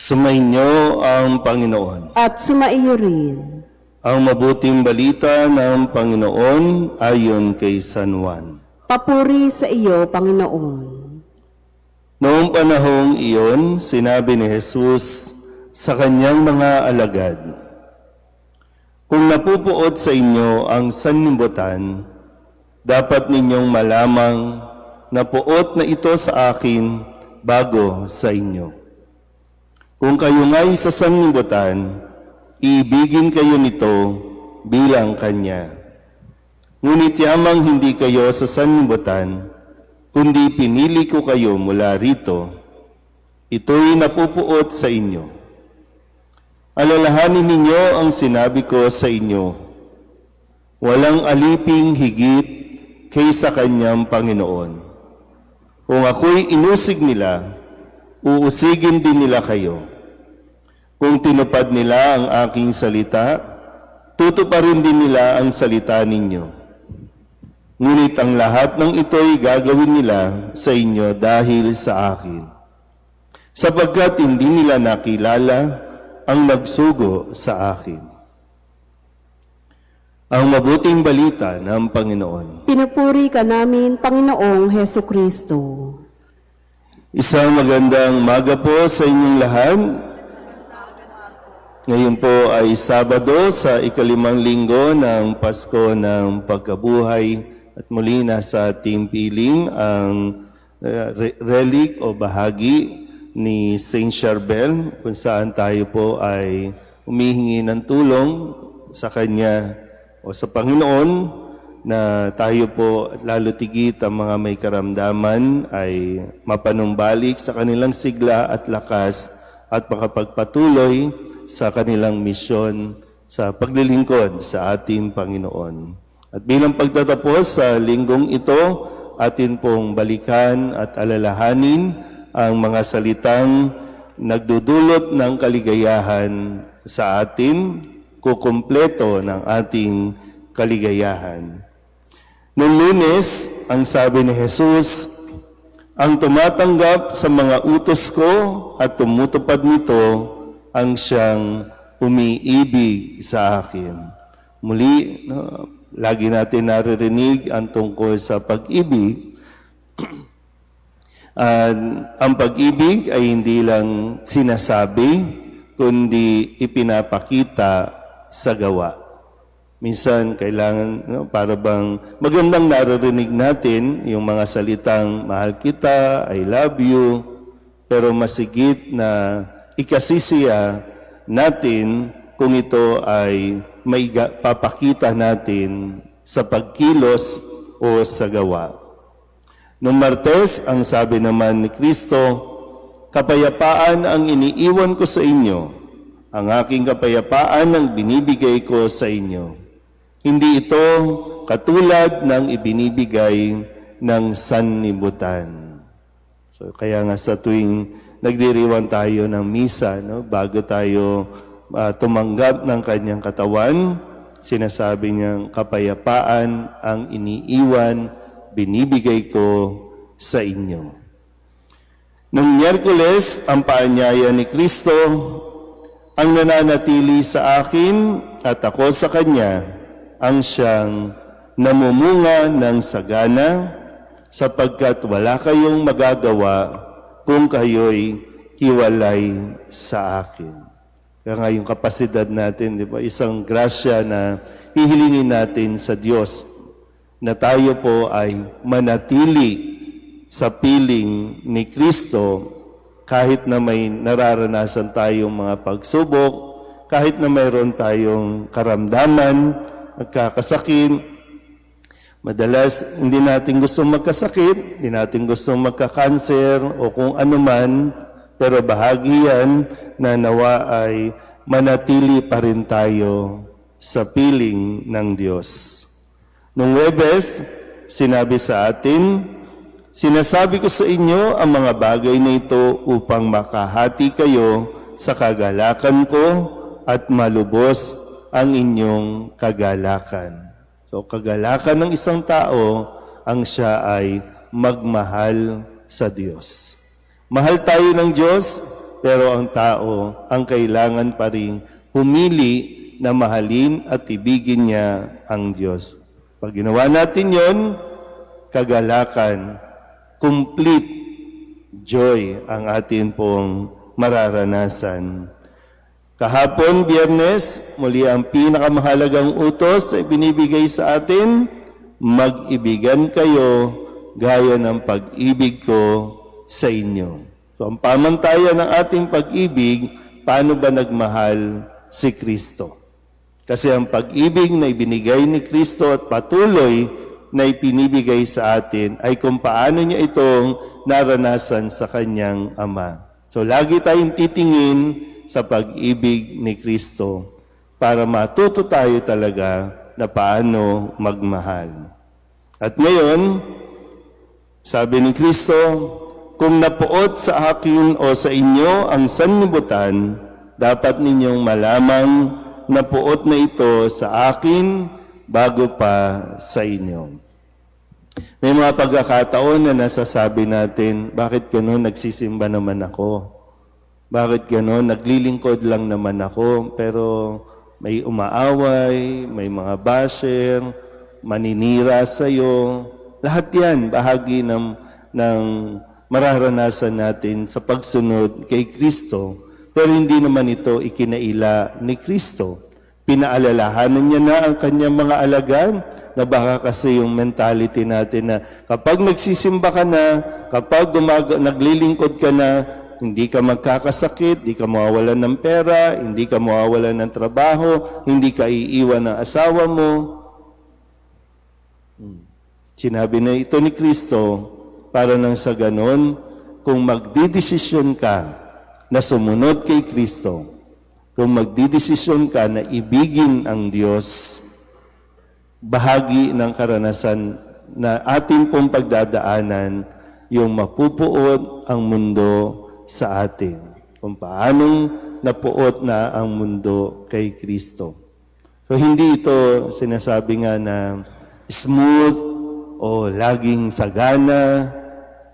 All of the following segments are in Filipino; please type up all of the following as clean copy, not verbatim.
Sumainyo ang Panginoon. At sumaiyo rin. Ang mabuting balita ng Panginoon ayon kay San Juan. Papuri sa iyo, Panginoon. Noong panahong iyon, sinabi ni Jesus sa kanyang mga alagad, "Kung napupuot sa inyo ang sanlibutan, dapat ninyong malamang na puot na ito sa akin bago sa inyo. Kung kayo nga'y sa sanlibutan, iibigin kayo nito bilang Kanya. Ngunit yamang hindi kayo sa sanlibutan, kundi pinili ko kayo mula rito, ito'y napupuot sa inyo. Alalahanin ninyo ang sinabi ko sa inyo, walang aliping higit kaysa Kanyang Panginoon. Kung ako'y inusig nila, uusigin din nila kayo. Kung tinupad nila ang aking salita, tutuparin din nila ang salita ninyo. Ngunit ang lahat ng ito'y gagawin nila sa inyo dahil sa akin, sapagkat hindi nila nakilala ang nagsugo sa akin." Ang mabuting balita ng Panginoon. Pinupuri ka namin, Panginoong Heso Kristo. Isang magandang umaga po sa inyong lahat. Ngayon po ay Sabado sa ikalimang linggo ng Pasko ng Pagkabuhay at muli nasa ating piling ang relic o bahagi ni Saint Charbel kung saan tayo po ay humihingi ng tulong sa Kanya o sa Panginoon na tayo po at lalo tigit ang mga may karamdaman ay mapanumbalik sa kanilang sigla at lakas at makapagpatuloy sa kanilang misyon sa paglilingkod sa ating Panginoon. At bilang pagtatapos sa linggong ito, atin pong balikan at alalahanin ang mga salitang nagdudulot ng kaligayahan sa atin, kukumpleto ng ating kaligayahan. Noong Lunes, ang sabi ni Jesus, "Ang tumatanggap sa mga utos ko at tumutupad nito, ang siyang umiibig sa akin." Muli, lagi natin naririnig ang tungkol sa pag-ibig. Ang pag-ibig ay hindi lang sinasabi, kundi ipinapakita sa gawa. Minsan, kailangan, para bang magandang naririnig natin yung mga salitang mahal kita, I love you, pero masigit na ikasisiya natin kung ito ay may papakita natin sa pagkilos o sa gawa. Noong Martes, ang sabi naman ni Kristo, "Kapayapaan ang iniiwan ko sa inyo, ang aking kapayapaan ang binibigay ko sa inyo. Hindi ito katulad ng ibinibigay ng sanlibutan." So, kaya nga sa tuwing nagdiriwang tayo ng misa, bago tayo tumanggap ng kanyang katawan, sinasabi niyang kapayapaan ang iniiwan, binibigay ko sa inyo. Noong Miyerkules, ang paanyaya ni Kristo, "Ang nananatili sa akin at ako sa Kanya, ang siyang namumunga ng sagana, sapagkat wala kayong magagawa kung kayo'y hiwalay sa akin." Kaya nga yung kapasidad natin, di ba? Isang grasya na hihilingin natin sa Diyos na tayo po ay manatili sa piling ni Kristo kahit na may nararanasan tayong mga pagsubok, kahit na mayroon tayong karamdaman, nagkakasakit. Madalas, hindi natin gustong magkasakit, hindi natin gustong magka-cancer o kung ano man, pero bahagi yan na nawa ay manatili pa rin tayo sa piling ng Diyos. Noong Huwebes, sinabi sa atin, "Sinasabi ko sa inyo ang mga bagay na ito upang makahati kayo sa kagalakan ko at malubos ang inyong kagalakan." So, kagalakan ng isang tao ang siya ay magmahal sa Diyos. Mahal tayo ng Diyos, pero ang tao ang kailangan pa rin pumili na mahalin at ibigin niya ang Diyos. Pag ginawa natin yon, kagalakan, complete joy ang atin pong mararanasan. Kahapon, Biyernes, muli ang pinakamahalagang utos ay binibigay sa atin, mag-ibigan kayo gaya ng pag-ibig ko sa inyo. So, ang pamantayan ng ating pag-ibig, paano ba nagmahal si Kristo? Kasi ang pag-ibig na ibinigay ni Kristo at patuloy na ipinibigay sa atin ay kung paano niya itong naranasan sa kanyang Ama. So, lagi tayong titingin sa pag-ibig ni Kristo para matuto tayo talaga na paano magmahal. At ngayon, sabi ni Kristo, kung napuot sa akin o sa inyo ang sanlibutan, dapat ninyong malamang napuot na ito sa akin bago pa sa inyo. May mga pagkakataon na nasasabi natin, bakit gano'n nagsisimba naman ako? Bakit gano'n? Naglilingkod lang naman ako, pero may umaaway, may mga basher, maninira sa'yo. Lahat yan, bahagi ng mararanasan natin sa pagsunod kay Kristo. Pero hindi naman ito ikinaila ni Kristo. Pinaalalahanan niya na ang kanyang mga alagad na baka kasi yung mentality natin na kapag nagsisimba ka na, kapag naglilingkod ka na, hindi ka magkakasakit, hindi ka mawawalan ng pera, hindi ka mawawalan ng trabaho, hindi ka iiwan ng asawa mo. Sinabi na ito ni Kristo para nang sa ganon, kung magdidesisyon ka na sumunod kay Kristo, kung magdidesisyon ka na ibigin ang Diyos, bahagi ng karanasan na ating pong pagdadaanan, yung mapupuot ang mundo sa atin. Kung paanong napuot na ang mundo kay Kristo. So hindi ito sinasabi nga na smooth o laging sagana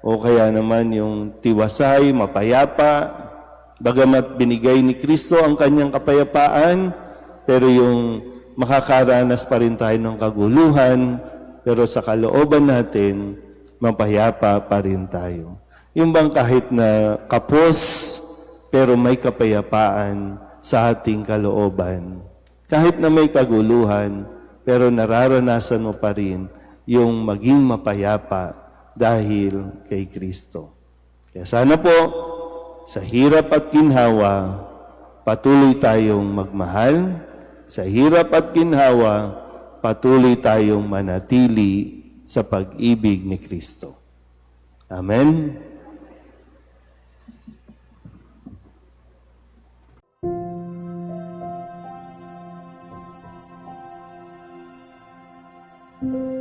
o kaya naman yung tiwasay, mapayapa. Bagamat binigay ni Kristo ang kanyang kapayapaan, pero yung makakaranas pa rin tayo ng kaguluhan, pero sa kalooban natin, mapayapa pa rin tayo. Yung bang kahit na kapos, pero may kapayapaan sa ating kalooban. Kahit na may kaguluhan, pero nararanasan mo pa rin yung maging mapayapa dahil kay Kristo. Kaya sana po, sa hirap at ginhawa, patuloy tayong magmahal. Sa hirap at ginhawa, patuloy tayong manatili sa pag-ibig ni Kristo. Amen. Thank you.